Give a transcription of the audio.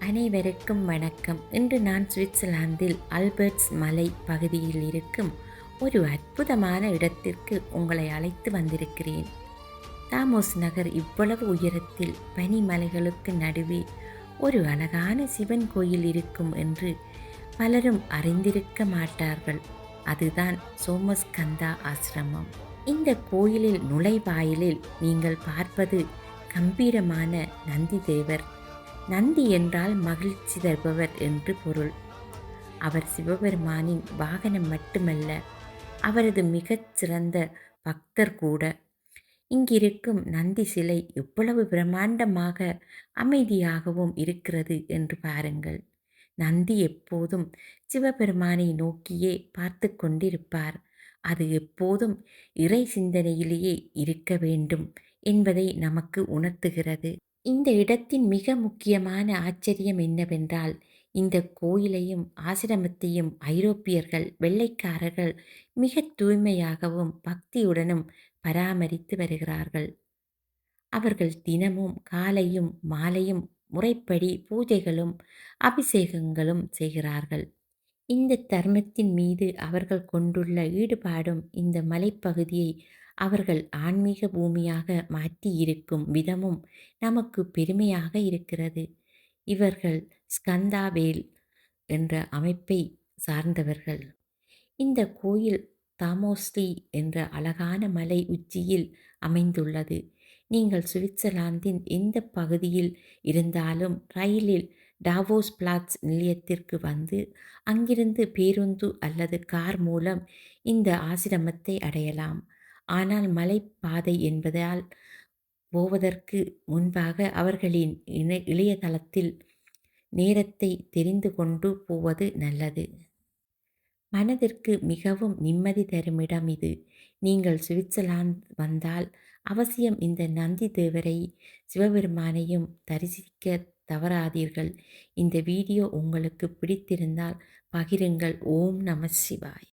அனைவருக்கும் வணக்கம். இன்று நான் சுவிட்சர்லாந்தில் ஆல்பர்ட்ஸ் மலை பகுதியில் இருக்கும் ஒரு அற்புதமான இடத்திற்கு உங்களை அழைத்து வந்திருக்கிறேன். தாமோஸ் நகர் இவ்வளவு உயரத்தில் பனிமலைகளுக்கு நடுவே ஒரு அழகான சிவன் கோயில் இருக்கும் என்று பலரும் அறிந்திருக்க மாட்டார்கள். அதுதான் சோமஸ்கந்தா ஆசிரமம். இந்த கோயிலில் நுழைவாயிலில் நீங்கள் பார்ப்பது கம்பீரமான நந்தி தேவர். நந்தி என்றால் மகிழ்ச்சி தருபவர் என்று பொருள். அவர் சிவபெருமானின் வாகனம் மட்டுமல்ல, அவரது மிகச் சிறந்த பக்தர் கூட. இங்கிருக்கும் நந்தி சிலை எவ்வளவு பிரம்மாண்டமாக அமைதியாகவும் இருக்கிறது என்று பாருங்கள். நந்தி எப்போதும் சிவபெருமானை நோக்கியே பார்த்து கொண்டிருப்பார். அது எப்போதும் இறை சிந்தனையிலேயே இருக்க வேண்டும் என்பதை நமக்கு உணர்த்துகிறது. இந்த இடத்தின் மிக முக்கியமான ஆச்சரியம் என்னவென்றால், இந்த கோயிலையும் ஆசிரமத்தையும் ஐரோப்பியர்கள், வெள்ளைக்காரர்கள் மிக தூய்மையாகவும் பக்தியுடனும் பராமரித்து வருகிறார்கள். அவர்கள் தினமும் காலையும் மாலையும் முறைப்படி பூஜைகளும் அபிஷேகங்களும் செய்கிறார்கள். இந்த தர்மத்தின் மீது அவர்கள் கொண்டுள்ள ஈடுபாடும் இந்த மலைப்பகுதியை அவர்கள் ஆன்மீக பூமியாக மாற்றியிருக்கும் விதமும் நமக்கு பெருமையாக இருக்கிறது. இவர்கள் ஸ்கந்தாவேல் என்ற அமைப்பை சார்ந்தவர்கள். இந்த கோயில் தாமோஸ்ரீ என்ற அழகான மலை உச்சியில் அமைந்துள்ளது. நீங்கள் சுவிட்சர்லாந்தின் எந்த பகுதியில் இருந்தாலும் ரயிலில் டாவோஸ் பிளாட்ஸ் நிலையத்திற்கு வந்து அங்கிருந்து பேருந்து அல்லது கார் மூலம் இந்த ஆசிரமத்தை அடையலாம். ஆனால் மலைப்பாதை என்பதால் போவதற்கு முன்பாக அவர்களின் இணையதளத்தில் நேரத்தை தெரிந்து கொண்டு போவது நல்லது. மனதிற்கு மிகவும் நிம்மதி தரும் இடம் இது. நீங்கள் சுவிட்சர்லாந்து வந்தால் அவசியம் இந்த நந்தி தேவரை சிவபெருமானையும் தரிசிக்க தவறாதீர்கள். இந்த வீடியோ உங்களுக்கு பிடித்திருந்தால் பகிருங்கள். ஓம் நம சிவாய்.